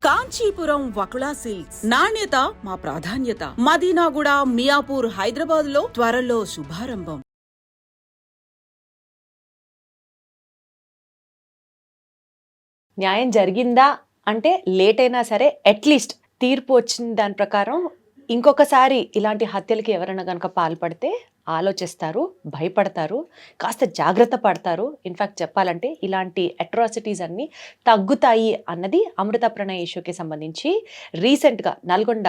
Kanchipuram Vakula silks నాణ్యత మా ప్రాధాన్యత. మదీనాగూడ, మియాపూర్, హైదరాబాద్ లో త్వరలో శుభారంభం. న్యాయం జరిగిందా అంటే లేట్ అయినా సరే అట్లీస్ట్ తీర్పు వచ్చిన దాని ప్రకారం ఇంకొకసారి ఇలాంటి హత్యలకి ఎవరైనా కనుక పాల్పడితే ఆలోచిస్తారు, భయపడతారు, కాస్త జాగ్రత్త పడతారు. ఇన్ఫ్యాక్ట్ చెప్పాలంటే ఇలాంటి అట్రాసిటీస్ అన్నీ తగ్గుతాయి అన్నది అమృత ప్రణయ్ ఇష్యూకి సంబంధించి రీసెంట్గా నల్గొండ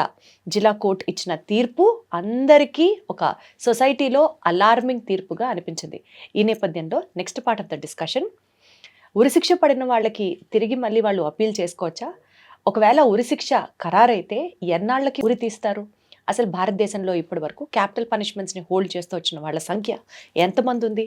జిల్లా కోర్టు ఇచ్చిన తీర్పు అందరికీ ఒక సొసైటీలో అలార్మింగ్ తీర్పుగా అనిపించింది. ఈ నేపథ్యంలో next part of the discussion, ఉరిశిక్ష పడిన వాళ్ళకి తిరిగి మళ్ళీ వాళ్ళు అప్పీల్ చేసుకోవచ్చా? ఒకవేళ ఉరిశిక్ష ఖరారైతే ఎన్నాళ్ళకి ఉరి తీస్తారు? అసలు భారతదేశంలో ఇప్పటి వరకు క్యాపిటల్ పనిష్మెంట్స్ని హోల్డ్ చేస్తూ వచ్చిన వాళ్ళ సంఖ్య ఎంతమంది ఉంది?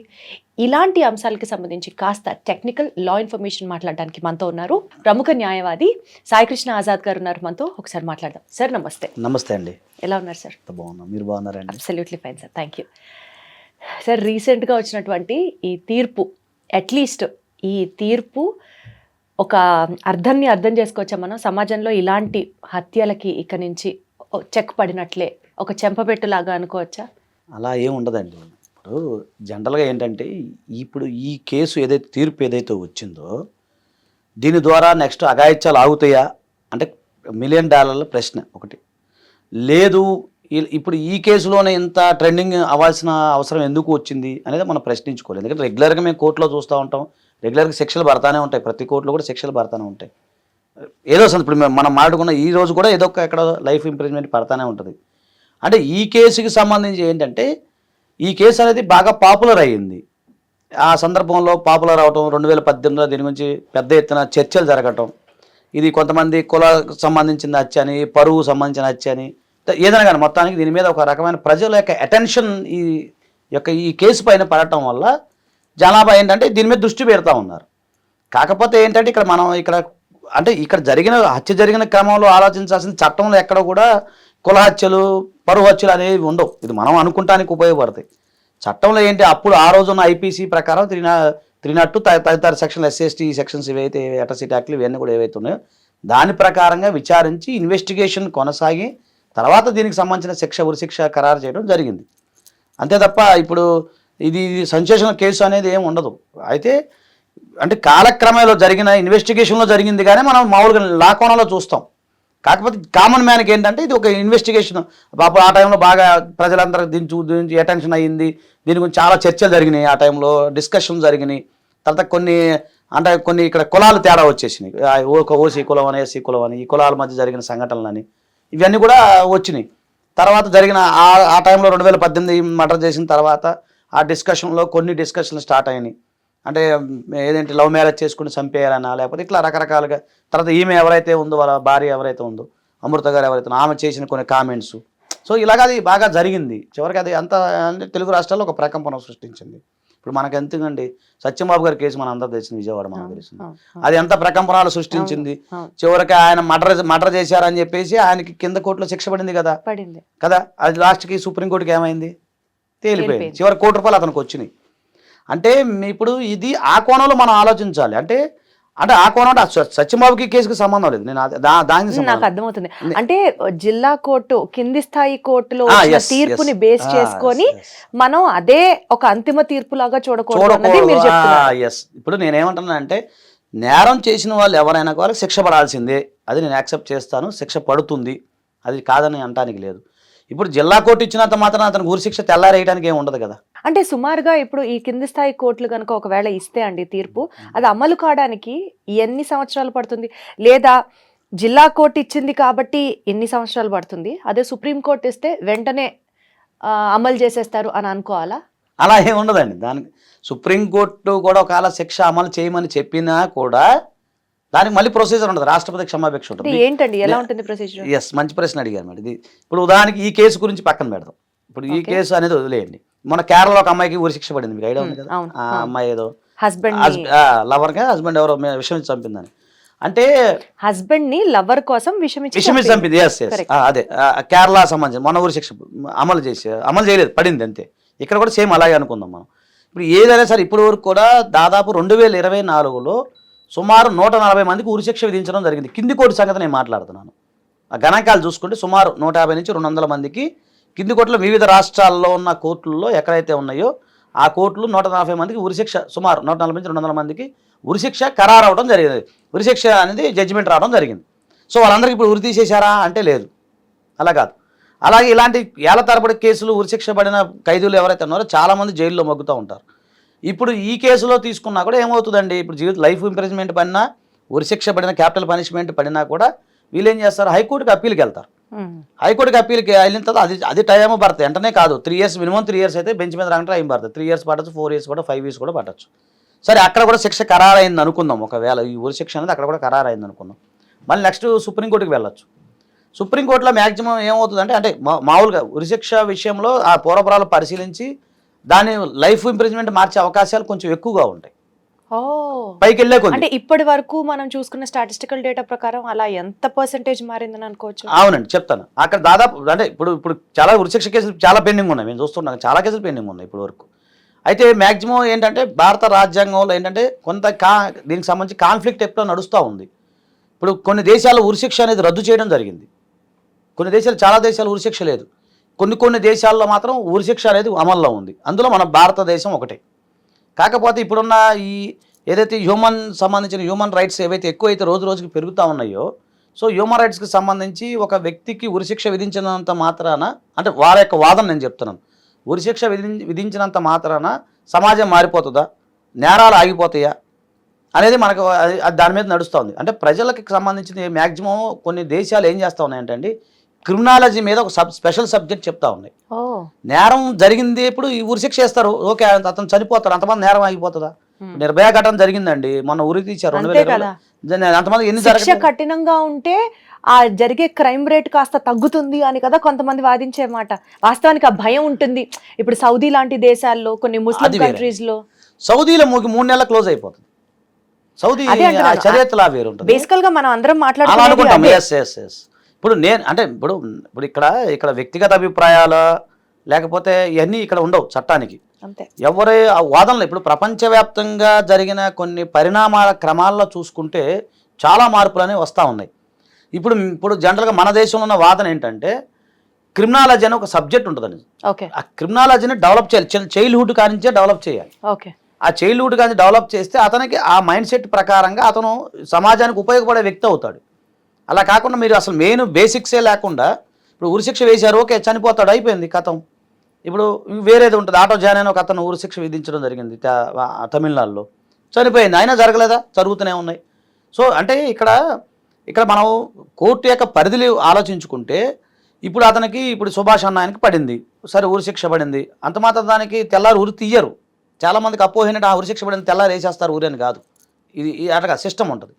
ఇలాంటి అంశాలకి సంబంధించి కాస్త టెక్నికల్ లా ఇన్ఫర్మేషన్ మాట్లాడడానికి మనతో ఉన్నారు ప్రముఖ న్యాయవాది సాయికృష్ణ ఆజాద్ గారు ఉన్నారు మనతో. ఒకసారి మాట్లాడదాం. సార్ నమస్తే. నమస్తే అండి. ఎలా ఉన్నారు సార్? బాగున్నాం, మీరు బాగున్నారండి? Absolutely fine sir, thank you sir. రీసెంట్గా వచ్చినటువంటి ఈ తీర్పు, అట్లీస్ట్ ఈ తీర్పు ఒక అర్థాన్ని అర్థం చేసుకోవచ్చా మనం? సమాజంలో ఇలాంటి హత్యలకి ఇక నుంచి చెక్ పడినట్లే, ఒక చెంపపెట్టులాగా అనుకోవచ్చా? అలా ఏం ఉండదండి. ఇప్పుడు జనరల్గా ఏంటంటే ఇప్పుడు ఈ కేసు ఏదైతే తీర్పు ఏదైతే వచ్చిందో దీని ద్వారా నెక్స్ట్ అఘాయిత్యాలు ఆగుతాయా అంటే $1 మిలియన్ ప్రశ్న ఒకటి. లేదు ఇప్పుడు ఈ కేసులోనే ఇంత ట్రెండింగ్ అవ్వాల్సిన అవసరం ఎందుకు వచ్చింది అనేది మనం ప్రశ్నించుకోవాలి. ఎందుకంటే రెగ్యులర్గా మేము కోర్టులో చూస్తూ ఉంటాం, రెగ్యులర్గా శిక్షలు పడతానే ఉంటాయి, ప్రతి కోర్టులో కూడా శిక్షలు పడతానే ఉంటాయి. ఏదో ఇప్పుడు మనం మాట్లాడుకున్న ఈ రోజు కూడా ఏదో ఒక ఎక్కడ లైఫ్ ఇంప్రిజ్మెంట్ పడతానే ఉంటుంది. అంటే ఈ కేసుకి సంబంధించి ఏంటంటే ఈ కేసు అనేది బాగా పాపులర్ అయ్యింది. ఆ సందర్భంలో పాపులర్ అవటం 2018లో దీని గురించి పెద్ద ఎత్తున చర్చలు జరగటం, ఇది కొంతమంది కులకు సంబంధించిన హత్య అని, పరువు సంబంధించిన హత్య అని, ఏదైనా కానీ మొత్తానికి దీని మీద ఒక రకమైన ప్రజల యొక్క అటెన్షన్ ఈ కేసు పైన పడటం వల్ల జనాభా ఏంటంటే దీని మీద దృష్టి పెడతా ఉన్నారు. కాకపోతే ఏంటంటే ఇక్కడ జరిగిన హత్య జరిగిన క్రమంలో ఆలోచించాల్సిన చట్టంలో ఎక్కడ కూడా కుల హత్యలు, పరువు హత్యలు అనేవి ఉండవు. ఇది మనం అనుకుంటానికి ఉపయోగపడతాయి. చట్టంలో ఏంటి అప్పుడు ఆ రోజున్న ఐపీసీ ప్రకారం 302 తదితర సెక్షన్లు, SC/ST సెక్షన్స్ ఏవైతే అట్రాసిటీ యాక్ట్లు ఇవన్నీ కూడా ఏవైతే ఉన్నాయో దాని ప్రకారంగా విచారించి ఇన్వెస్టిగేషన్ కొనసాగి తర్వాత దీనికి సంబంధించిన ఉరిశిక్ష ఖరారు చేయడం జరిగింది. అంతే తప్ప ఇప్పుడు ఇది సెన్సేషనల్ కేసు అనేది ఏమి ఉండదు. అయితే అంటే కాలక్రమంలో జరిగిన ఇన్వెస్టిగేషన్లో జరిగింది కానీ మనం మామూలుగా లా కోణంలో చూస్తాం. కాకపోతే కామన్ మ్యాన్కి ఏంటంటే ఇది ఒక ఇన్వెస్టిగేషన్. పాపం ఆ టైంలో బాగా ప్రజలందరూ దీని అటెన్షన్ అయ్యింది, దీని గురించి చాలా చర్చలు జరిగినాయి, ఆ టైంలో డిస్కషన్ జరిగినాయి. తర్వాత కొన్ని ఇక్కడ కులాలు తేడా వచ్చేసినాయి, ఓసీ కులం అని, SC కులం అని, ఈ కులాల మధ్య జరిగిన సంఘటనలని ఇవన్నీ కూడా వచ్చినాయి. తర్వాత జరిగిన ఆ టైంలో 2018 మర్డర్ చేసిన తర్వాత ఆ డిస్కషన్లో కొన్ని డిస్కషన్లు స్టార్ట్ అయినాయి. అంటే ఏదేంటి లవ్ మ్యారేజ్ చేసుకుని చంపేయాలన్నా, లేకపోతే ఇట్లా రకరకాలుగా. తర్వాత ఈమె ఎవరైతే ఉందో, వాళ్ళ భార్య ఎవరైతే ఉందో, అమృత గారు ఎవరైతే ఆమె చేసిన కొన్ని కామెంట్స్, సో ఇలాగ అది బాగా జరిగింది. చివరికి అది అంతా అంటే తెలుగు రాష్ట్రాల్లో ఒక ప్రకంపన సృష్టించింది. ఇప్పుడు మనకు ఎందుకండి సత్యంబాబు గారి కేసు మన అందరూ తెలిసింది, విజయవాడ మనకు తెలిసింది, అది ఎంత ప్రకంపనాలు సృష్టించింది. చివరికి ఆయన మర్డర్ చేశారని చెప్పేసి ఆయనకి కింద కోర్టులో శిక్ష పడింది కదా. అది లాస్ట్కి సుప్రీంకోర్టుకి ఏమైంది తేలిపోయింది. చివరి ₹1 అతనికి వచ్చినాయి. అంటే ఇప్పుడు ఇది ఆ కోణంలో మనం ఆలోచించాలి. అంటే ఆ కోణం సత్యంబాబుకి కేసుకి సంబంధం లేదు. నేను దానికి నాకు అర్థమవుతుంది. అంటే జిల్లా కోర్టు కింది స్థాయి కోర్టులో తీర్పుని బేస్ చేసుకొని మనం అదే ఒక అంతిమ తీర్పు లాగా చూడకూడదు. ఇప్పుడు నేనేమంటున్నా అంటే నేరం చేసిన వాళ్ళు ఎవరైనా వాళ్ళకి శిక్ష పడాల్సిందే, అది నేను యాక్సెప్ట్ చేస్తాను, శిక్ష పడుతుంది, అది కాదని అనటానికి లేదు. ఇప్పుడు జిల్లా కోర్టు ఇచ్చినంత మాత్రం అతను ఉరిశిక్ష తెల్లారేయడానికి ఏమి ఉండదు కదా. అంటే సుమారుగా ఇప్పుడు ఈ కింది స్థాయి కోర్టులు కనుక ఒకవేళ ఇస్తే అండి తీర్పు, అది అమలు కావడానికి ఎన్ని సంవత్సరాలు పడుతుంది? లేదా జిల్లా కోర్టు ఇచ్చింది కాబట్టి ఎన్ని సంవత్సరాలు పడుతుంది, అదే సుప్రీంకోర్టు ఇస్తే వెంటనే అమలు చేసేస్తారు అని అనుకోవాలా? అలా ఏమి ఉండదండి. దానికి సుప్రీంకోర్టు కూడా ఒకవేళ శిక్ష అమలు చేయమని చెప్పినా కూడా దానికి మళ్ళీ ప్రొసీజర్ ఉంటుంది, రాష్ట్రపతి క్షమాభిక్ష ఉంటుంది. ఏంటండి ఎలా ఉంటుంది ప్రొసీజర్? మంచి ప్రశ్న అడిగారు మేడం. ఇది ఇప్పుడు ఉదాహరణకి ఈ కేసు గురించి పక్కన పెడదాం. ఇప్పుడు ఈ కేసు అనేది వదిలేయండి. మన కేరళలో ఒక అమ్మాయికి ఉరిశిక్ష పడింది, మీకు ఐడియా ఉంది కదా. ఆ అమ్మాయి ఏదో హస్బెండ్ ఎవరో విషయం ఇచ్చి చంపిందని, అంటే హస్బెండ్ ని లవర్ కోసం విషయం ఇచ్చి చంపింది. అదే కేరళ సంబంధించి మన ఉరిశిక్ష అమలు చేయలేదు, పడింది అంతే. ఇక్కడ కూడా సేమ్ అలాగే అనుకుందాం మనం. ఇప్పుడు ఏదైనా సరే ఇప్పటి వరకు కూడా దాదాపు 2024లో సుమారు 140 మందికి ఉరిశిక్ష విధించడం జరిగింది. కింది కోర్టు సంగతి నేను మాట్లాడుతున్నాను. ఆ గణాంకాలు చూసుకుంటే సుమారు 150 నుంచి 200 మందికి కింది కోర్టులో వివిధ రాష్ట్రాల్లో ఉన్న కోర్టుల్లో ఎక్కడైతే ఉన్నాయో ఆ కోర్టులు 140 మందికి ఉరిశిక్ష, సుమారు 140 నుంచి 200 మందికి ఉరిశిక్ష ఖరారు అవడం జరిగింది. ఉరిశిక్ష అనేది జడ్జిమెంట్ రావడం జరిగింది. సో వాళ్ళందరికీ ఇప్పుడు ఉరి తీసేశారా అంటే లేదు, అలా కాదు. అలాగే ఇలాంటి ఏళ్ల తరబడి కేసులు ఉరిశిక్ష పడిన ఖైదీలు ఎవరైతే ఉన్నారో చాలామంది జైల్లో మగ్గుతూ ఉంటారు. ఇప్పుడు ఈ కేసులో తీసుకున్నా కూడా ఏమవుతుందండి, ఇప్పుడు లైఫ్ ఇంప్రిజన్మెంట్ పడినా, ఉరిశిక్ష పడిన క్యాపిటల్ పనిష్మెంట్ పడినా కూడా వీళ్ళు ఏం చేస్తారు, హైకోర్టుకి అప్పీల్కి వెళ్తారు. హైకోర్టుకి అప్పీల్కి వెళ్ళిన తర్వాత అది టైం పడుతుంది, వెంటనే కాదు. 3 years, మినిమం 3 years అయితే బెంచ్ మీద రాకుండా టైం పడుతుంది. 3 years పట్టచ్చు, 4 years కూడా, 5 years కూడా పట్టచ్చు. సరే, అక్కడ కూడా శిక్ష ఖరారైంది అనుకుందాం. ఒకవేళ ఈ ఉరిశిక్ష అనేది అక్కడ కూడా ఖరారైంది అనుకుందాం. మళ్ళీ నెక్స్ట్ సుప్రీంకోర్టుకి వెళ్ళొచ్చు. సుప్రీంకోర్టులో మ్యాక్సిమం ఏమవుతుందంటే, అంటే మామూలుగా ఉరిశిక్ష విషయంలో ఆ పూర్వపరాలు పరిశీలించి దాని లైఫ్ ఇంప్రిజన్మెంట్ మార్చే అవకాశాలు కొంచెం ఎక్కువగా ఉంటాయి. పైకి వెళ్ళే కొద్ది. అంటే ఇప్పటి వరకు మనం చూసుకున్న స్టాటిస్టికల్ డేటా ప్రకారం అలా ఎంత పర్సెంటేజ్ మారిందని అనుకోవచ్చు? అవునండి, చెప్తాను. అక్కడ దాదాపు అంటే ఇప్పుడు చాలా ఉరిశిక్ష కేసులు చాలా పెండింగ్ ఉన్నాయి. మేము చూస్తున్నాం చాలా కేసులు పెండింగ్ ఉన్నాయి ఇప్పటి వరకు. అయితే మ్యాక్సిమం ఏంటంటే భారత రాజ్యాంగంలో ఏంటంటే కొంత దీనికి సంబంధించి కాన్ఫ్లిక్ట్ ఎప్పుడో నడుస్తూ ఉంది. ఇప్పుడు కొన్ని దేశాల్లో ఉరిశిక్ష అనేది రద్దు చేయడం జరిగింది. కొన్ని దేశాలు, చాలా దేశాలు ఉరిశిక్ష లేదు. కొన్ని దేశాల్లో మాత్రం ఉరిశిక్ష అనేది అమల్లో ఉంది. అందులో మన భారతదేశం ఒకటే. కాకపోతే ఇప్పుడున్న ఈ ఏదైతే సంబంధించిన హ్యూమన్ రైట్స్ ఏవైతే ఎక్కువైతే రోజు రోజుకి పెరుగుతూ ఉన్నాయో, సో హ్యూమన్ రైట్స్కి సంబంధించి ఒక వ్యక్తికి ఉరిశిక్ష విధించినంత మాత్రాన, అంటే వాళ్ళ యొక్క వాదన నేను చెప్తున్నాను, ఉరిశిక్ష విధించినంత మాత్రాన సమాజం మారిపోతుందా, నేరాలు ఆగిపోతాయా అనేది మనకు దాని మీద నడుస్తుంది. అంటే ప్రజలకు సంబంధించిన మ్యాక్సిమం కొన్ని దేశాలు ఏం చేస్తూ ఉన్నాయంటే అండి, క్రిమినాలజీ మీద ఒక స్పెషల్ సబ్జెక్ట్ చెప్తా ఉన్నాయి. నేరం జరిగింది ఇప్పుడు ఈ ఉరిశిక్ష వేస్తారు, ఓకే అతను చనిపోతారు, అంతమంది నేరం ఆగిపోతుందా? నిర్భయ ఘటన జరిగిందండి, మొన్న ఉరి తీశారు 2020. అంతమంది ఎన్ని శిక్ష కఠినంగా ఉంటే ఆ జరిగే క్రైమ్ రేట్ కాస్త తగ్గుతుంది అని కదా కొంతమంది వాదించే మాట. వాస్తవానికి ఆ భయం ఉంటుంది. ఇప్పుడు సౌదీ లాంటి దేశాల్లో, కొన్ని ముస్లిం కంట్రీస్ లో, సౌదీలో 3 నెలల క్లోజ్ అయిపోతుంది. సౌదీ చర్యతలా వేరు ఉంటుంది. బేసికల్ గా మనం అందరం మాట్లాడుకుంటాం. ఇప్పుడు నేను అంటే ఇప్పుడు ఇక్కడ వ్యక్తిగత అభిప్రాయాలు లేకపోతే ఇవన్నీ ఇక్కడ ఉండవు చట్టానికి. ఎవరే వాదనలు ఇప్పుడు ప్రపంచవ్యాప్తంగా జరిగిన కొన్ని పరిణామాల క్రమాల్లో చూసుకుంటే చాలా మార్పులు అనేవి వస్తూ ఉన్నాయి. ఇప్పుడు జనరల్గా మన దేశంలో ఉన్న వాదన ఏంటంటే, క్రిమినాలజీ అని ఒక సబ్జెక్ట్ ఉంటుందండి. ఆ క్రిమినాలజీని డెవలప్ చేయాలి, చైల్డ్హుడ్ కానించే డెవలప్ చేయాలి. ఆ చైల్డ్హుడ్ కానీ డెవలప్ చేస్తే అతనికి ఆ మైండ్ సెట్ ప్రకారంగా అతను సమాజానికి ఉపయోగపడే వ్యక్తి అవుతాడు. అలా కాకుండా మీరు అసలు మెయిన్ బేసిక్సే లేకుండా ఇప్పుడు ఉరిశిక్ష వేశారు, ఓకే చనిపోతాడు, అయిపోయింది కథం. ఇప్పుడు వేరేది ఉంటుంది. ఆటో జాన్ అని ఒక అతను ఉరిశిక్ష విధించడం జరిగింది తమిళనాడులో, చనిపోయింది. అయినా జరగలేదా? జరుగుతూనే ఉన్నాయి. సో అంటే ఇక్కడ మనం కోర్టు యొక్క పరిధిని ఆలోచించుకుంటే, ఇప్పుడు అతనికి సుభాష్ అన్న ఆయనకి పడింది, సరే ఉరిశిక్ష పడింది, అంత మాత్రం దానికి తెల్లారు ఉరి తీయరు. చాలామందికి అపోహైనట్టు ఆ ఉరిశిక్ష పడింది తెల్లారు వేసేస్తారు ఊరి అని కాదు. ఇది అట్లా సిస్టమ్ ఉంటుంది.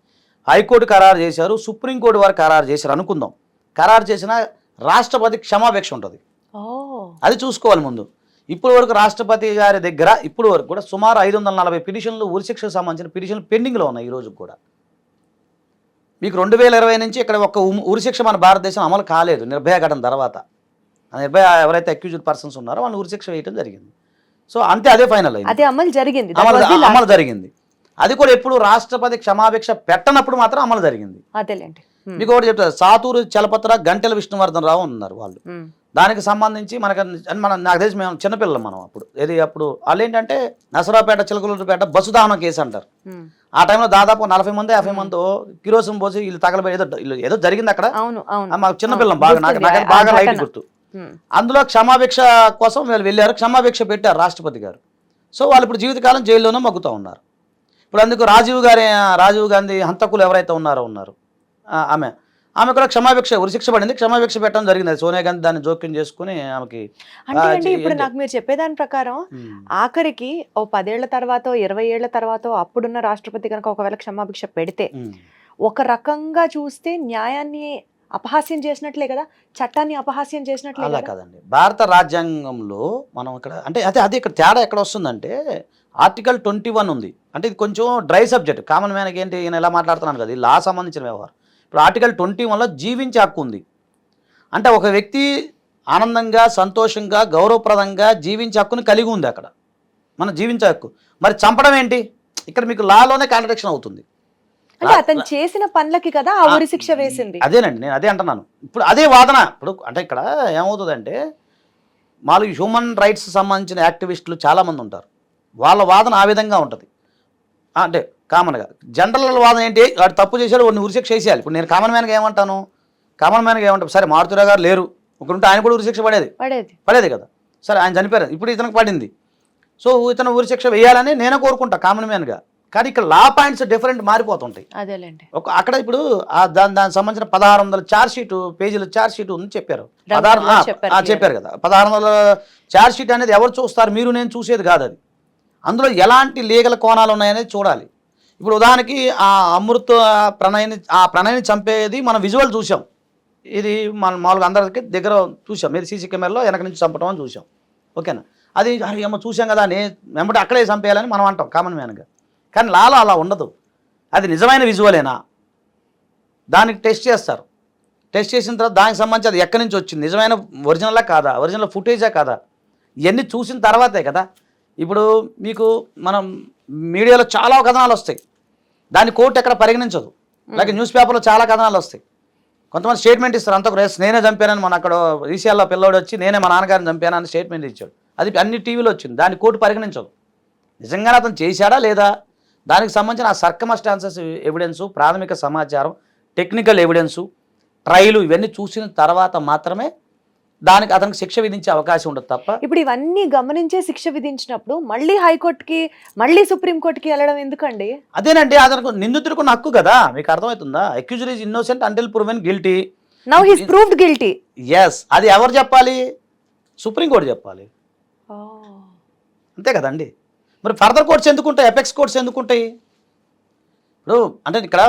హైకోర్టు ఖరారు చేశారు, సుప్రీంకోర్టు వారు ఖరారు చేశారు అనుకుందాం. ఖరారు చేసిన రాష్ట్రపతి క్షమాభిక్ష ఉంటుంది, అది చూసుకోవాలి ముందు. ఇప్పటి వరకు రాష్ట్రపతి గారి దగ్గర ఇప్పటి వరకు కూడా సుమారు 540 పిటిషన్లు, ఉరిశిక్షకు సంబంధించిన పిటిషన్లు పెండింగ్లో ఉన్నాయి. ఈ రోజు కూడా మీకు 2020 నుంచి ఇక్కడ ఒక ఉరిశిక్ష మన భారతదేశం అమలు కాలేదు. నిర్భయ ఘటన తర్వాత నిర్భయ ఎవరైతే అక్యూజ్డ్ పర్సన్స్ ఉన్నారో వాళ్ళు ఉరిశిక్ష వేయడం జరిగింది. సో అంతే, అదే ఫైనల్ అయింది, అమలు జరిగింది. అది కూడా ఎప్పుడు రాష్ట్రపతి క్షమాభిక్ష పెట్టనప్పుడు మాత్రం అమలు జరిగింది. మీకు ఒకటి చెప్తారు, సాతూరు చలపత్ర గంటెల విష్ణువర్ధన్ రావు ఉన్నారు వాళ్ళు. దానికి సంబంధించి నాకు తెలిసి మేము చిన్నపిల్లలు మనం అప్పుడు వాళ్ళు ఏంటంటే నసరాపేట, చిలకలూరుపేట బస్సు దహనం కేసు అంటారు. ఆ టైంలో దాదాపు 40 మంది 50 మంది కిరోసిన్ పోసి వీళ్ళు తగలబడి ఏదో జరిగింది అక్కడ. మాకు చిన్నపిల్లం బాగా లైట్ గుర్తు. అందులో క్షమాభిక్ష కోసం వీళ్ళు వెళ్ళారు, క్షమాభిక్ష పెట్టారు రాష్ట్రపతి గారు. సో వాళ్ళు ఇప్పుడు జీవితకాలం జైల్లోనే మగ్గుతూ ఉన్నారు. ఇప్పుడు అందుకు రాజీవ్ గాంధీ హంతకులు ఎవరైతే ఉన్నారో ఆమె కూడా క్షమాభిక్ష ఉరిశిక్ష పడింది, క్షమాభిక్ష పెట్టడం జరిగింది. సోనియా గాంధీ దాన్ని జోక్యం చేసుకుని ఆమెకి. అంటే ఇప్పుడు నాకు మీరు చెప్పేదాని ప్రకారం ఆఖరికి 10 ఏళ్ల తర్వాత 20 ఏళ్ల తర్వాత అప్పుడున్న రాష్ట్రపతి కనుక ఒకవేళ క్షమాభిక్ష పెడితే ఒక రకంగా చూస్తే న్యాయాన్ని అపహాస్యం చేసినట్లే కదా, చట్టాన్ని అపహాస్యం చేసినట్లే. అలా కాదండి, భారత రాజ్యాంగంలో మనం ఇక్కడ అంటే అదే ఇక్కడ తేడా ఎక్కడ వస్తుందంటే, ఆర్టికల్ 21 ఉంది. అంటే ఇది కొంచెం డ్రై సబ్జెక్ట్, కామన్ మ్యాన్కి ఏంటి నేను ఎలా మాట్లాడుతున్నాను కదా, లా సంబంధించిన వ్యవహారం. ఇప్పుడు ఆర్టికల్ 21లో జీవించే హక్కు ఉంది. అంటే ఒక వ్యక్తి ఆనందంగా, సంతోషంగా, గౌరవప్రదంగా జీవించే హక్కుని కలిగి ఉంది అక్కడ, మన జీవించే హక్కు. మరి చంపడం ఏంటి? ఇక్కడ మీకు లాలోనే కాంట్రడిక్షన్ అవుతుంది. అంటే అతను చేసిన పనులకి కదా ఆ ఉరి శిక్ష వేసింది. అదేనండి, నేను అదే అంటున్నాను. ఇప్పుడు అదే వాదన. ఇప్పుడు అంటే ఇక్కడ ఏమవుతుందంటే మాకు హ్యూమన్ రైట్స్ సంబంధించిన యాక్టివిస్టులు చాలామంది ఉంటారు. వాళ్ళ వాదన ఆ విధంగా ఉంటుంది. అంటే కామన్గా జనరల్ వాదన ఏంటి, వాడు తప్పు చేశాడు, వాడిని ఉరిశిక్ష వేసేయాలి. ఇప్పుడు నేను కామన్ మ్యాన్గా ఏమంటాను, సరే మారుతిరావు గారు లేరు, ఒకరుంటే ఆయన కూడా ఉరిశిక్ష పడేది కదా. సరే ఆయన చనిపోయారు, ఇప్పుడు ఇతనికి పడింది. సో ఇతను ఉరిశిక్ష వేయాలని నేనే కోరుకుంటా కామన్ మ్యాన్గా. కానీ ఇక్కడ లా పాయింట్స్ డిఫరెంట్ మారిపోతుంటాయి. అదేలేండి. అక్కడ ఇప్పుడు దానికి సంబంధించిన 1600 పేజీల ఛార్జ్ షీట్ ఉంది చెప్పారు. చెప్పారు కదా, 1600 ఛార్జ్ షీట్ అనేది ఎవరు చూస్తారు, మీరు నేను చూసేది కాదు. అది అందులో ఎలాంటి లీగల్ కోణాలు ఉన్నాయనేది చూడాలి. ఇప్పుడు ఉదాహరణకి ఆ అమృత ప్రణయ్ని చంపేది మనం విజువల్ చూసాం. ఇది మనం మామూలుగా అందరికి దగ్గర చూసాం, మీరు సీసీ కెమెరాలో వెనక నుంచి చంపడం అని చూసాం. ఓకేనా, అది ఏమో చూసాం కదా వెంబడి అక్కడే చంపేయాలని మనం అంటాం కామన్ మ్యాన్గా. కానీ లాలో అలా ఉండదు. అది నిజమైన విజువలేనా, దానికి టెస్ట్ చేస్తారు. టెస్ట్ చేసిన తర్వాత దానికి సంబంధించి అది ఎక్కడి నుంచి వచ్చింది, నిజమైన ఒరిజినలా కాదా, ఒరిజినల్ ఫుటేజా కాదా, ఇవన్నీ చూసిన తర్వాతే కదా. ఇప్పుడు మీకు మనం మీడియాలో చాలా కథనాలు వస్తాయి, దాన్ని కోర్టు ఎక్కడ పరిగణించదు. అలాగే న్యూస్ పేపర్లో చాలా కథనాలు వస్తాయి. కొంతమంది స్టేట్మెంట్ ఇస్తారు, అంతకు నేనే చంపానని. మన అక్కడ ఈసీఆర్లో పిల్లోడు వచ్చి నేనే మా నాన్నగారిని చంపానని స్టేట్మెంట్ ఇచ్చాడు. అది అన్ని టీవీలో వచ్చింది, దాన్ని కోర్టు పరిగణించదు. నిజంగానే అతను చేశాడా లేదా, దానికి సంబంధించిన ఆ సర్కమస్టాన్సెస్ ఎవిడెన్సు, ప్రాథమిక సమాచారం, టెక్నికల్ ఎవిడెన్సు, ట్రయలు ఇవన్నీ చూసిన తర్వాత మాత్రమే దానికి అతనికి శిక్ష విధించే అవకాశం ఉండదు తప్ప. ఇప్పుడు ఇవన్నీ గమనించే శిక్ష విధించినప్పుడు మళ్ళీ హైకోర్టుకి మళ్ళీ సుప్రీంకోర్టుకి వెళ్ళడం ఎందుకండి? అదేనండి, అతనికి నిందితుడికి హక్కు కదా. మీకు అర్థమవుతుందా? Accused is innocent until proven guilty. Now he is proved guilty. Yes, అది ఎవరు చెప్పాలి? సుప్రీంకోర్టు చెప్పాలి. అంతే కదండి. మరి ఫర్దర్ కోర్ట్స్ ఎందుకుంటాయి, ఎపెక్స్ కోర్ట్స్ ఎందుకుంటాయి? ఇప్పుడు అంటే ఇక్కడ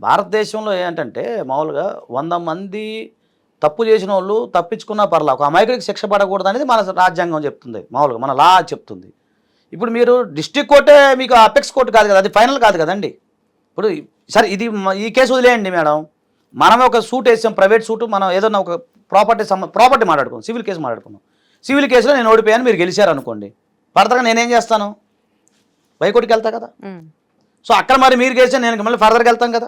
భారతదేశంలో ఏంటంటే మామూలుగా 100 మంది తప్పు చేసిన వాళ్ళు తప్పించుకున్నా పర్లా, ఒక అమాయకుడికి శిక్ష పడకూడదు అనేది మన రాజ్యాంగం చెప్తుంది, మామూలుగా మన లా చెప్తుంది. ఇప్పుడు మీరు డిస్ట్రిక్ట్ కోర్టే మీకు అపెక్స్ కోర్టు కాదు కదా, అది ఫైనల్ కాదు కదండి. ఇప్పుడు సరే ఇది ఈ కేసు వదిలేయండి మేడం, మనం ఒక సూట్ వేసాం, ప్రైవేట్ సూటు, మనం ఏదన్నా ఒక ప్రాపర్టీ మాట్లాడుకున్నాం, సివిల్ కేసు మాట్లాడుకున్నాం. సివిల్ కేసులో నేను ఓడిపోయాను, మీరు గెలిచారు అనుకోండి, ఫర్దర్గా నేనేం చేస్తాను, హైకోర్టుకి వెళ్తా కదా. సో అక్కడ మరి మీరు గెలిచా, నేను మళ్ళీ ఫర్దర్గా వెళ్తాం కదా.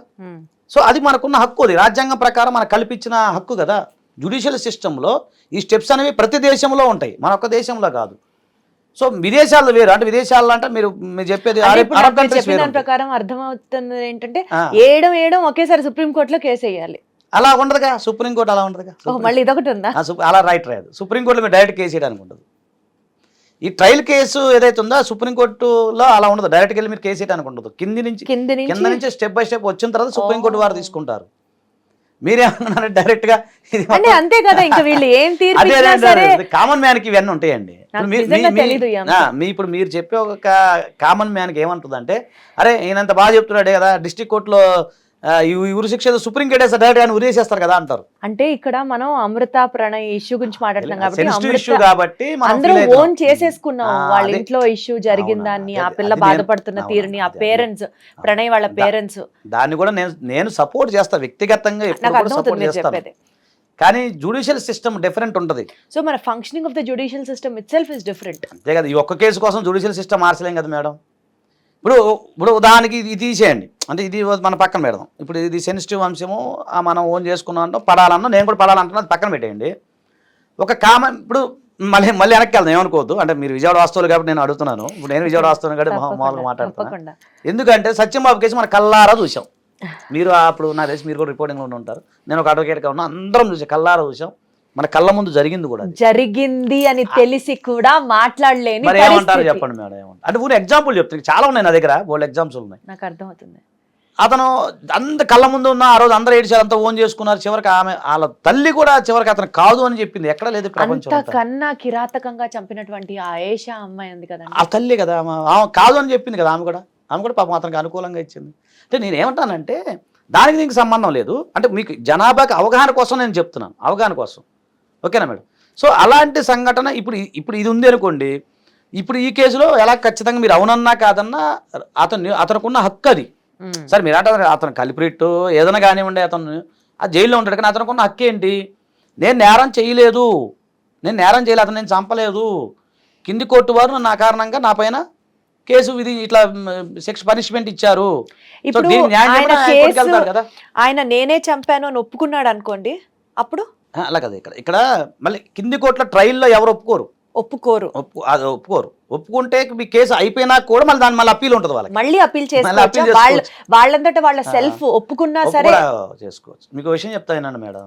సో అది మనకున్న హక్కు, అది రాజ్యాంగం ప్రకారం మనకు కల్పించిన హక్కు కదా. జ్యుడిషియల్ సిస్టంలో ఈ స్టెప్స్ అనేవి ప్రతి దేశంలో ఉంటాయి, మన ఒక్క దేశంలో కాదు. సో విదేశాల్లో వేరు. అంటే విదేశాల్లో అంటే మీరు చెప్పేది చెప్పిన ప్రకారం అర్థమవుతున్నది ఏంటంటే ఏడం ఒకేసారి సుప్రీంకోర్టులో కేసు వేయాలి. అలా ఉండదుగా, సుప్రీంకోర్టు అలా ఉండదుగా. మళ్ళీ ఇదొకటి ఉందా? అలా రైట్ రాదు. సుప్రీంకోర్టులో మీరు డైరెక్ట్ కేసు వేయడానికి ఉండదు. ఈ ట్రయల్ కేసు ఏదైతే ఉందో సుప్రీంకోర్టులో అలా ఉండదు, డైరెక్ట్గా వెళ్ళి మీరు కేసు వేయడానికి ఉండదు. కింద నుంచి స్టెప్ బై స్టెప్ వచ్చిన తర్వాత సుప్రీంకోర్టు వారు తీసుకుంటారు. మీరేమన్నారు డైరెక్ట్ గా, అంతే కదా. ఇంకా వీళ్ళు ఏం కామన్ మ్యాన్ కి ఇవన్నీ ఉంటాయండి. ఇప్పుడు మీరు చెప్పే ఒక కామన్ మ్యాన్ కి ఏమంటుందంటే, అరే ఈయనంత బాగా చెప్తున్నాడే కదా, డిస్ట్రిక్ట్ కోర్టులో ఉరి శిక్ష సుప్రీం కోర్టు డైరెక్ట్ ఆయన ఉరేసేస్తారు కదా అంటారు. అంటే ఇక్కడ మనం అమృత ప్రణయ్ ఇష్యూ గురించి మాట్లాడుతున్నాం కాబట్టి అందరూ ఓన్ చేసేసుకున్నాం. వాళ్ళ ఇంట్లో ఇష్యూ జరిగిందాన్ని, ఆ పిల్ల బాధపడుతున్న తీరుని, ఆ పేరెంట్స్, ప్రణయ్ వాళ్ళ పేరెంట్స్, దాన్ని కూడా నేను సపోర్ట్ చేస్తా వ్యక్తిగతంగా, సపోర్ట్ చేస్తాను. కానీ జ్యుడిషియల్ సిస్టమ్ డిఫరెంట్ ఉంటుంది. సో మన functioning of the judicial system it self is different. అంతే కదా. ఈ ఒక్క కేసు కోసం జ్యుడిషియల్ సిస్టమ్ మార్చలేం కదా మేడం. ఇప్పుడు ఉదాహరణకి ఇది తీసేయండి, అంటే ఇది మన పక్కన పెడదాం. ఇప్పుడు ఇది సెన్సిటివ్ అంశము, మనం ఓన్ చేసుకున్నాం అంటే పడాలన్నా, నేను కూడా పడాలంటున్నా, అది పక్కన పెట్టేయండి. ఒక కామన్ ఇప్పుడు మళ్ళీ వెనక్కి వెళ్దాం, ఏమనుకోవద్దు. అంటే మీరు విజయవాడ వాస్తవులు కాబట్టి నేను అడుగుతున్నాను. ఇప్పుడు నేను విజయవాడ వాస్తవుని కాబట్టి మామూలుగా మాట్లాడుతున్నాను. ఎందుకంటే సత్యంబాబు కేసు మన కల్లారా చూసాం. మీరు అప్పుడు నా తెలిసి మీరు కూడా రిపోర్టింగ్లో ఉంటారు, నేను ఒక అడ్వకేట్గా ఉన్నా, అందరం చూసాం, కల్లారా చూసాం. మన కళ్ళ ముందు జరిగింది కూడా, జరిగింది అని తెలిసి కూడా మాట్లాడలేని. మరి ఏమంటారు చెప్పండి మేడం, ఏమంటారు అంటే ఊరు ఎగ్జాంపుల్ చెప్తాను, చాలా ఉన్నాయి నా దగ్గర, వాళ్ళు ఎగ్జాంపుల్స్ ఉన్నాయి. నాకు అర్థమవుతుంది. అతను అంత కళ్ళ ముందు ఉన్న, ఆ రోజు అందరూ ఏడ్చారు, అంతా ఓన్ చేసుకున్నారు. చివరికి ఆమె వాళ్ళ తల్లి కూడా చివరికి అతను కాదు అని చెప్పింది. ఎక్కడ లేదు ప్రపంచం కన్నా కిరాతకంగా చంపినటువంటి ఆ ఏషా అమ్మాయి ఉంది కదా, ఆ తల్లి కదా, ఆమె కాదు అని చెప్పింది కదా. ఆమె కూడా పాపం అతనికి అనుకూలంగా ఇచ్చింది. అంటే నేను ఏమంటానంటే దానికి దీనికి సంబంధం లేదు. అంటే మీకు జనాభాకి అవగాహన కోసం నేను చెప్తున్నాను, అవగాహన కోసం. ఓకేనా మేడం? సో అలాంటి సంఘటన ఇప్పుడు ఇది ఉంది అనుకోండి. ఇప్పుడు ఈ కేసులో ఎలా ఖచ్చితంగా మీరు అవునన్నా కాదన్నా అతనుకున్న హక్కు అది. సరే మీరు అంటే అతను కలిప్రిట్టు ఏదైనా కానివ్వండి, అతను ఆ జైల్లో ఉంటాడు, కానీ అతనుకున్న హక్కు ఏంటి? నేను నేరం చేయలేదు, నేను చంపలేదు, కింది కోర్టు వారు నా కారణంగా నా పైన కేసు విధి ఇట్లా శిక్ష పనిష్మెంట్ ఇచ్చారు. సో ఇప్పుడు దీన్ని న్యాయం ఆయన చేయమని హైకోర్టుకి కేసు వెళ్తారు కదా. ఆయన నేనే చంపాను అని ఒప్పుకున్నాడు అనుకోండి, అప్పుడు అలా కదా ఇక్కడ మళ్ళీ కింది కోర్టుల ట్రయల్లో ఎవరు ఒప్పుకోరు. ఒప్పుకోరు. అది ఒప్పుకోరు. ఒప్పుకుంటే మీ కేసు అయిపోయినా కూడా మళ్ళీ దాని మళ్ళీ అప్పీల్ ఉంటుంది వాళ్ళకి. మళ్ళీ అప్పీల్ మళ్ళీ appeal చేసుకోవచ్చు. వాళ్ళంతట వాళ్ళ సెల్ఫ్ ఒప్పుకున్నా సరే చేసుకోవచ్చు. మీకు విషయం చెప్తానండి మేడం,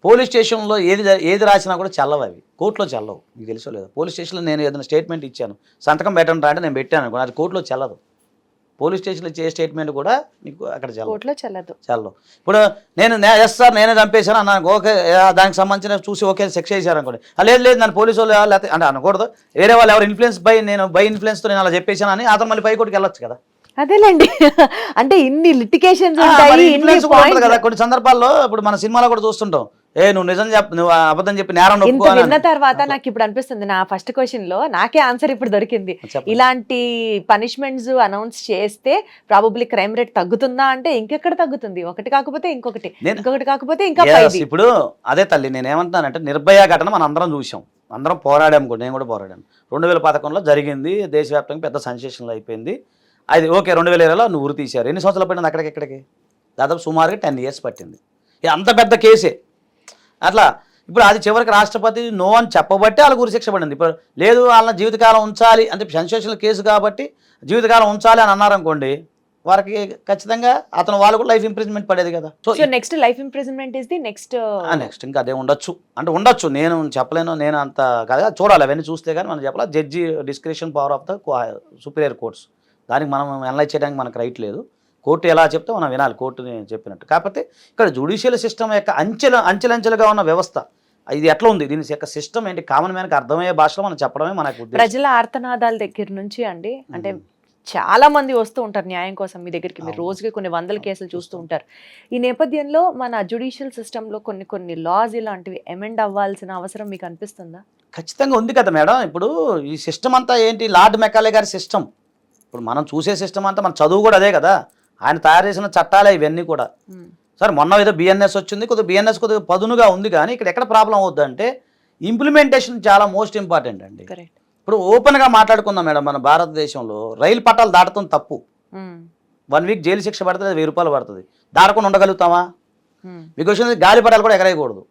పోలీస్ స్టేషన్లో ఏది రాసినా కూడా చల్లవు, అవి కోర్టులో చల్లవు. మీకు తెలుసో లేదు, పోలీస్ స్టేషన్లో నేను ఏదైనా స్టేట్మెంట్ ఇచ్చాను, సంతకం పెట్టండి అంటే నేను పెట్టాను అనుకో, అది కోర్టులో చల్లదు. పోలీస్ స్టేషన్లో ఇచ్చే స్టేట్మెంట్ కూడా మీకు అక్కడ కోర్టులో చెల్లదు. చల్లవు. ఇప్పుడు నేను ఎస్ సార్ నేనే చంపేశాను అన్నాను, ఓకే దానికి సంబంధించిన చూసి ఓకే శిక్ష చేశారు అనుకోండి, లేదు నన్ను పోలీసు వాళ్ళు లేకపోతే అంటే అనకూడదు, వేరే వాళ్ళు ఎవరు ఇన్ఫ్లుయెన్స్ బై ఇన్ఫ్లుయెన్స్తో నేను అలా చెప్పేశాను అని అతను మళ్ళీ పై కోర్టుకి వెళ్ళొచ్చు కదా. అదేలేండి, అంటే ఇన్ని లిటికేషన్స్ ఇన్ఫ్లుయెన్స్ కూడా ఉంటుంది కదా కొన్ని సందర్భాల్లో. ఇప్పుడు మన సినిమాలో కూడా చూస్తుంటాం, నువ్వు నిజం నువ్వు అబద్ధం చెప్పి నేరం విన్న తర్వాత నాకు ఇప్పుడు అనిపిస్తుంది, నా ఫస్ట్ క్వశ్చన్ లో నాకే ఆన్సర్ ఇప్పుడు దొరికింది. ఇలాంటి పనిష్మెంట్స్ అనౌన్స్ చేస్తే ప్రాబబ్లీ క్రైమ్ రేట్ తగ్గుతుందా అంటే ఇంకెక్కడ తగ్గుతుంది, ఒకటి కాకపోతే ఇంకొకటి, ఇంకొకటి కాకపోతే ఇంకా ఇప్పుడు అదే తల్లి నేను ఏమంటున్నానంటే, నిర్భయ ఘటన మనం అందరం చూసాం, అందరం పోరాడాము కూడా, నేను కూడా పోరాడాను. 2011లో జరిగింది, దేశవ్యాప్తంగా పెద్ద సెన్సేషన్లు అయిపోయింది. అది ఓకే 2020లో నువ్వు ఉరి తీశారు. ఎన్ని సంవత్సరాలు పట్టింది అక్కడికి? దాదాపు సుమారుగా 10 years పట్టింది. అంత పెద్ద కేసే. అట్లా ఇప్పుడు అది చివరికి రాష్ట్రపతి నో అని చెప్పబట్టి వాళ్ళకి ఉరిశిక్ష పడింది. ఇప్పుడు లేదు వాళ్ళని జీవితకాలం ఉంచాలి అంటే సెన్సేషనల్ కేసు కాబట్టి జీవితకాలం ఉంచాలి అని అన్నారనుకోండి, వారికి ఖచ్చితంగా వాళ్ళు కూడా లైఫ్ ఇంప్రిజన్మెంట్ పడేది కదా. So next life imprisonment is the next ఇంకా అదే ఉండొచ్చు నేను చెప్పలేను, నేను అంత కదా చూడాలి, అవన్నీ చూస్తే కానీ మనం చెప్పాలి. Judge description power of the superior courts, దానికి మనం అనలైజ్ చేయడానికి మనకు రైట్ లేదు. కోర్టు ఎలా చెప్తే మనం వినాలి, కోర్టుని చెప్పినట్టు. కాకపోతే ఇక్కడ జ్యుడిషియల్ సిస్టమ్ యొక్క అంచెలంచెలుగా ఉన్న వ్యవస్థ ఇది ఎట్లా ఉంది, దీని యొక్క సిస్టమ్ ఏంటి, కామన్ మ్యాన్కి అర్థమయ్యే భాషలో మనం చెప్పడమే మనకు ఉద్దేశం. ప్రజల ఆర్తనాదాల దగ్గర నుంచి అండి, అంటే చాలా మంది వస్తూ ఉంటారు న్యాయం కోసం మీ దగ్గరికి, మీరు రోజుకి కొన్ని వందల కేసులు చూస్తూ ఉంటారు. ఈ నేపథ్యంలో మన జ్యుడిషియల్ సిస్టంలో కొన్ని లాస్ ఇలాంటివి అమెండ్ అవ్వాల్సిన అవసరం మీకు అనిపిస్తుందా? ఖచ్చితంగా ఉంది కదా మేడం. ఇప్పుడు ఈ సిస్టమ్ అంతా ఏంటి, లార్డ్ మెకాలే గారి సిస్టమ్. ఇప్పుడు మనం చూసే సిస్టమ్ అంతా మన చదువు కూడా అదే కదా, ఆయన తయారు చేసిన చట్టాలే ఇవన్నీ కూడా. సరే మొన్న ఏదో బిఎన్ఎస్ వచ్చింది, బిఎన్ఎస్ కొద్దిగా పదునుగా ఉంది, కానీ ఇక్కడ ఎక్కడ ప్రాబ్లం అవుద్ది అంటే ఇంప్లిమెంటేషన్ చాలా మోస్ట్ ఇంపార్టెంట్ అండి. ఇప్పుడు ఓపెన్గా మాట్లాడుకుందాం మేడం, మన భారతదేశంలో రైలు పట్టాలు దాటడం తప్పు. 1 week జైలు శిక్ష పడుతుంది, 1000 రూపాయలు పడుతుంది. దాటకుండా ఉండగలుగుతామా? మీకు వచ్చింది గాలి పటాలు కూడా ఎగరేయకూడదు,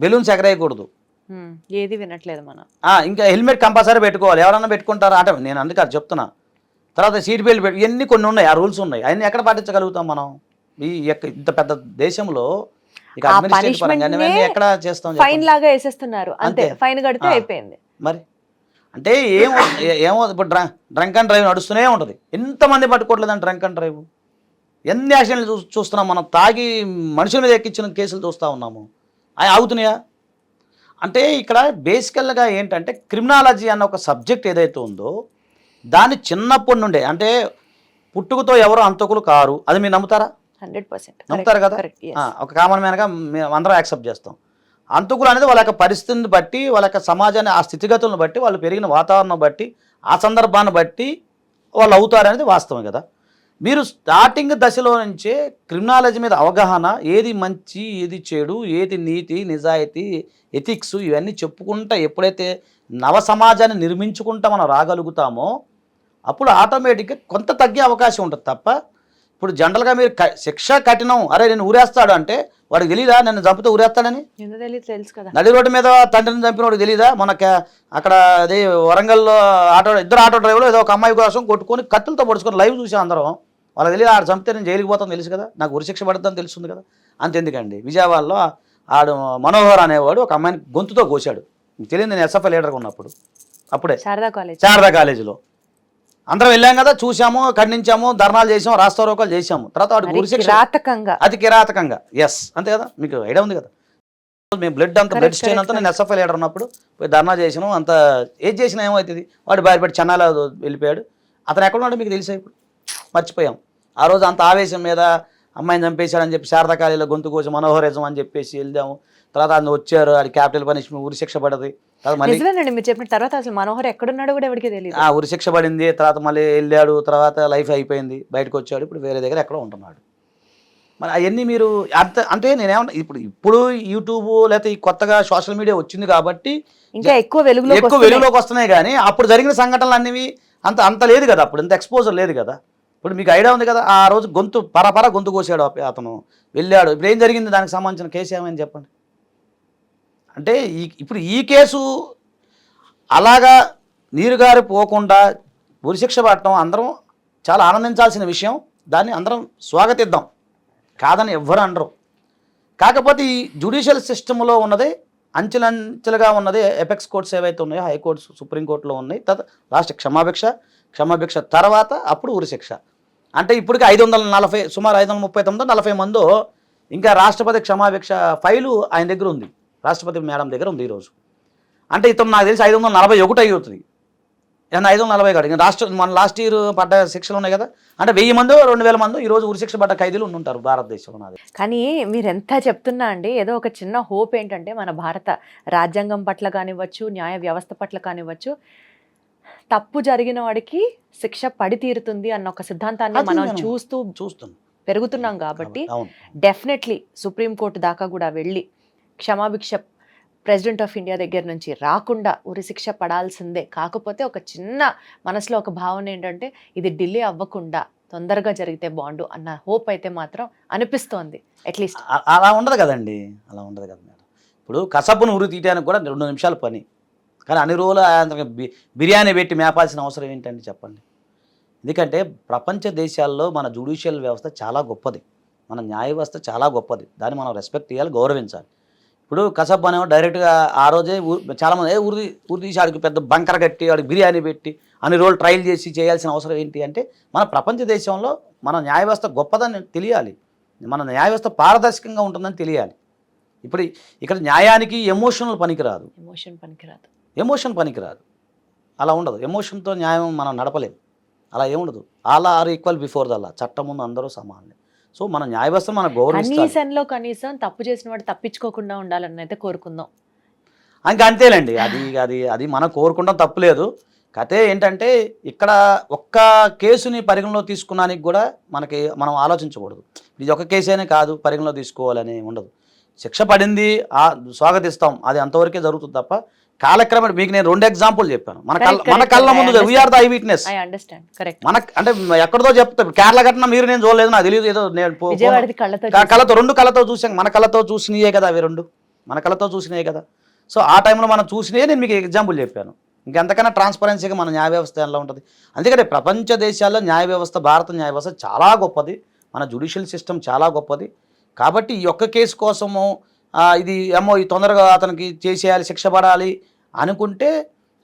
బెలూన్స్ ఎగరేయకూడదు, ఏది వినట్లేదు మనం. ఇంకా హెల్మెట్ కంపల్సరీ పెట్టుకోవాలి, ఎవరన్నా పెట్టుకుంటారా అంటే నేను అందుకే అది చెప్తున్నా. తర్వాత సీట్ బెల్ట్ పెట్టి ఇవన్నీ కొన్ని ఉన్నాయి, ఆ రూల్స్ ఉన్నాయి, అవన్నీ ఎక్కడ పాటించగలుగుతాం మనం ఇంత పెద్ద దేశంలో? ఎక్కడ చేస్తాం? ఫైన్ లాగా వేసేస్తున్నారు అంతే, ఫైన్ కడితే అయిపోయింది. మరి అంటే ఏమో ఇప్పుడు డ్రంక్ అండ్ డ్రైవ్ నడుస్తూనే ఉంటుంది. ఎంతమంది పట్టుకోవట్లేదండి డ్రంక్ అండ్ డ్రైవ్? ఎన్ని యాక్సిడెంట్లు చూస్తున్నాం మనం, తాగి మనుషుల మీద ఎక్కించిన కేసులు చూస్తూ ఉన్నాము, అవి ఆగుతున్నాయా? అంటే ఇక్కడ బేసికల్గా ఏంటంటే క్రిమినాలజీ అన్న ఒక సబ్జెక్ట్ ఏదైతే ఉందో దాన్ని చిన్నప్పటి నుండే, అంటే పుట్టుకతో ఎవరు అంతకులు కారు, అది మీరు నమ్ముతారా? 100% నమ్ముతారు కదా. ఒక కామన్ మ్యాన్గా అందరం యాక్సెప్ట్ చేస్తాం. అంతకులు అనేది వాళ్ళ యొక్క పరిస్థితిని బట్టి, వాళ్ళ యొక్క సమాజాన్ని ఆ స్థితిగతులను బట్టి, వాళ్ళు పెరిగిన వాతావరణం బట్టి, ఆ సందర్భాన్ని బట్టి వాళ్ళు అవుతారు అనేది వాస్తవం కదా. మీరు స్టార్టింగ్ దశలో నుంచే క్రిమినాలజీ మీద అవగాహన, ఏది మంచి ఏది చెడు, ఏది నీతి నిజాయితీ ఎథిక్స్ ఇవన్నీ చెప్పుకుంటా ఎప్పుడైతే నవ సమాజాన్ని నిర్మించుకుంటా మనం రాగలుగుతామో అప్పుడు ఆటోమేటిక్గా కొంత తగ్గే అవకాశం ఉంటుంది తప్ప, ఇప్పుడు జనరల్గా మీరు శిక్ష కఠినం, అరే నేను ఊరేస్తాడు అంటే వాడికి తెలియదా నన్ను చంపితే ఊరేస్తాడని? తెలుసు కదా. నడి రోడ్డు మీద తండ్రిని చంపిన వాడికి తెలియదా? అక్కడ అదే వరంగల్లో ఇద్దరు ఆటో డ్రైవర్లు ఏదో ఒక అమ్మాయి కోసం కొట్టుకొని కత్తులతో పొడుచుకొని లైవ్ చూసాం అందరం. వాళ్ళకి తెలియదు ఆడు చంపితే నేను జైలుకి పోతాను తెలుసు కదా, నాకు ఉరిశిక్ష పడుతుందని తెలుస్తుంది కదా. అంతెందుకండి, విజయవాడలో ఆడు మనోహర్ అనేవాడు ఒక అమ్మాయిని గొంతుతో కోసాడు. తెలియదు, నేను ఎస్ఎఫ్ఐ లీడర్గా ఉన్నప్పుడు, అప్పుడే శారదా కాలేజీలో అందరం వెళ్ళాం కదా, చూసాము, ఖండించాము, ధర్నాలు చేసాము, రాస్తారోకాలు చేసాము. తర్వాత వాడికి ఉరిశిక్ష అతి కిరాతకంగా. ఎస్ అంతే కదా, మీకు ఐడియా ఉంది కదా. మేము బ్లడ్ స్టెయిన్ అంతా నేను ఎస్ఎఫ్ఐ లీడర్ ఉన్నప్పుడు పోయి ధర్నా చేసినాం. అంత ఏది చేసినా ఏమవుతుంది, వాడు బయటపెట్టి చెన్నైలో వెళ్ళిపోయాడు. అతను ఎక్కడ ఉన్నాడు మీకు తెలిసా? ఇప్పుడు మర్చిపోయాం. ఆ రోజు అంత ఆవేశం మీద అమ్మాయిని చంపేశాడని చెప్పి శారదా కాలేజీలో గొంతు కోసం మనోహరిజం అని చెప్పేసి వెళ్దాము. తర్వాత ఆయన వచ్చారు, అది క్యాపిటల్ పనిష్మెంట్ ఉరిశిక్ష పడది. మీరు చెప్పిన తర్వాత అసలు మనోహర్ ఎక్కడున్నాడో కూడా ఎవరికి తెలియదు. ఉరిశిక్ష పడింది, తర్వాత మళ్ళీ వెళ్ళాడు, తర్వాత లైఫ్ అయిపోయింది, బయటకు వచ్చాడు, ఇప్పుడు వేరే దగ్గర ఎక్కడో ఉంటున్నాడు. మరి అవన్నీ మీరు అంటే నేనేమన్నా ఇప్పుడు యూట్యూబ్ లేకపోతే ఈ కొత్తగా సోషల్ మీడియా వచ్చింది కాబట్టి ఇంకా ఎక్కువ వెలుగులోకి వస్తున్నాయి. కానీ అప్పుడు జరిగిన సంఘటనలు అన్నివి అంత లేదు కదా, అప్పుడు ఇంత ఎక్స్పోజర్ లేదు కదా. ఇప్పుడు మీకు ఐడియా ఉంది కదా, ఆ రోజు గొంతు పరపర గొంతు కోసాడు అతను, వెళ్ళాడు. ఇప్పుడు ఏం జరిగింది, దానికి సంబంధించిన కేసు ఏమైంది చెప్పండి. అంటే ఇప్పుడు ఈ కేసు అలాగా నీరుగారి పోకుండా ఉరిశిక్ష పడటం అందరం చాలా ఆనందించాల్సిన విషయం. దాన్ని అందరం స్వాగతిద్దాం, కాదని ఎవ్వరు అనరు. కాకపోతే ఈ జ్యుడిషియల్ సిస్టంలో ఉన్నది అంచెలంచెలుగా ఉన్నది. ఎపెక్స్ కోర్ట్స్ ఏవైతే ఉన్నాయో, హైకోర్ట్స్, సుప్రీంకోర్టులో ఉన్నాయి. లాస్ట్ క్షమాభిక్ష తర్వాత అప్పుడు ఉరిశిక్ష. అంటే ఇప్పటికి 540 సుమారు 539 40 మందో ఇంకా రాష్ట్రపతి క్షమాభిక్ష ఫైలు ఆయన దగ్గర ఉంది, రాష్ట్రపతి మేడం దగ్గర ఉంది ఈరోజు. అంటే ఇతను నాకు తెలిసి 541 అవుతుంది. 540 కాదు, ఇంకా మన లాస్ట్ ఇయర్ పడ్డ శిక్షలు ఉన్నాయి కదా, అంటే 1000 మందో 2000 మందో ఈరోజు ఉరిశిక్ష పడ్డ ఖైదీలు ఉంటారు భారతదేశంలో. నాది కానీ మీరు ఎంత చెప్తున్నా అండి, ఏదో ఒక చిన్న హోప్ ఏంటంటే మన భారత రాజ్యాంగం పట్ల కానివ్వచ్చు, న్యాయ వ్యవస్థ పట్ల కానివ్వచ్చు, తప్పు జరిగిన వాడికి శిక్ష పడి తీరుతుంది అన్న ఒక సిద్ధాంతాన్ని మనం చూస్తున్నాం పెరుగుతున్నాం కాబట్టి డెఫినెట్లీ సుప్రీంకోర్టు దాకా కూడా వెళ్ళి క్షమాభిక్ష ప్రెసిడెంట్ ఆఫ్ ఇండియా దగ్గర నుంచి రాకుండా ఉరిశిక్ష పడాల్సిందే. కాకపోతే ఒక చిన్న మనసులో ఒక భావన ఏంటంటే ఇది డిలే అవ్వకుండా తొందరగా జరిగితే బాగుండు అన్న హోప్ అయితే మాత్రం అనిపిస్తోంది. అట్లీస్ట్ అలా ఉండదు కదండి, అలా ఉండదు కదా మేడం. ఇప్పుడు కసపును ఉరి తీయడానికి కూడా 2 నిమిషాల పని, కానీ అన్ని రోజులు బిర్యానీ పెట్టి మేపాల్సిన అవసరం ఏంటండి చెప్పండి. ఎందుకంటే ప్రపంచ దేశాల్లో మన జ్యుడిషియల్ వ్యవస్థ చాలా గొప్పది, మన న్యాయ వ్యవస్థ చాలా గొప్పది. దాన్ని మనం రెస్పెక్ట్ చేయాలి, గౌరవించాలి. ఇప్పుడు కసబ్ అనేవాడు డైరెక్ట్గా ఆ రోజే చాలామంది ఊరి తీసి ఆడికి పెద్ద బంకర కట్టి ఆడికి బిర్యానీ పెట్టి అన్ని రోజులు ట్రయల్ చేసి చేయాల్సిన అవసరం ఏంటి అంటే, మన ప్రపంచ దేశంలో మన న్యాయ వ్యవస్థ గొప్పదని తెలియాలి, మన న్యాయ వ్యవస్థ పారదర్శకంగా ఉంటుందని తెలియాలి. ఇప్పుడు ఇక్కడ న్యాయానికి ఎమోషన్ పనికిరాదు, అలా ఉండదు. ఎమోషన్తో న్యాయం మనం నడపలేము, అలా ఏముండదు. All are equal before the law, చట్టం ముందు అందరూ సమానమే. సో మన న్యాయ వ్యవస్థ మన గౌరవించాలి. కనీసం తప్పు చేసిన వాడు తప్పించుకోకుండా ఉండాలని అయితే కోరుకుందాం. ఇంకా అంతేలేండి, అది మనం కోరుకుంటాం, తప్పులేదు. కథే ఏంటంటే ఇక్కడ ఒక్క కేసుని పరిగణలో తీసుకున్నానికి కూడా మనం ఆలోచించకూడదు. ఇది ఒక కేసేనే కాదు పరిగణలో తీసుకోవాలని ఉండదు. శిక్ష పడింది, స్వాగతిస్తాం, అది అంతవరకే జరుగుతుంది తప్ప కాలక్రమేణ మీకు నేను 2 ఎగ్జాంపుల్ చెప్పాను. మన కళ్ళ ముందు వీఆర్ ద ఐ విట్నెస్. అంటే ఎక్కడితో చెప్తా, కేరళ ఘటన మీరు నేను చూడలేదు, నాకు తెలియదు, ఏదో నేను కళ్ళతో 2 కళ్ళతో చూసాను, మన కళ్ళతో చూసినయే కదా అవి 2, మన కళ్ళతో చూసినయే కదా. సో ఆ టైంలో మనం చూసినయే నేను మీకు ఎగ్జాంపుల్ చెప్పాను. ఇంకెంతకన్నా ట్రాన్స్పరెన్సీగా మన న్యాయ వ్యవస్థ ఎలా ఉంటుంది. అందుకని ప్రపంచ దేశాల్లో న్యాయ వ్యవస్థ, భారత న్యాయ వ్యవస్థ చాలా గొప్పది, మన జ్యుడిషియల్ సిస్టమ్ చాలా గొప్పది. కాబట్టి ఈ ఒక్క కేసు కోసము ఇది ఈ తొందరగా అతనికి చేసేయాలి, శిక్ష పడాలి అనుకుంటే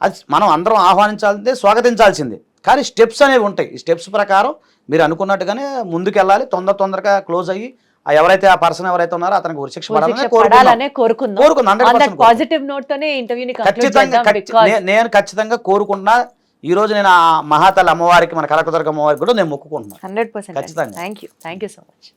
అది మనం అందరం ఆహ్వానించాల్సిందే, స్వాగతించాల్సిందే. కానీ స్టెప్స్ అనేవి ఉంటాయి. ఈ స్టెప్స్ ప్రకారం మీరు అనుకున్నట్టుగానే ముందుకెళ్ళాలి, తొందరగా క్లోజ్ అయ్యి ఎవరైతే ఆ పర్సన్ ఎవరైతే ఉన్నారో అతనికి ఉరిశిక్ష పడాలనే కోరుకుందాం. నేను ఖచ్చితంగా కోరుకుంటున్నా. ఈ రోజు నేను ఆ మహాతల్లి అమ్మవారికి, మన కనకదుర్గ అమ్మవారికి కూడా నేను మొక్కుకుంటున్నాను 100%. ఖచ్చితంగా. Thank you so much.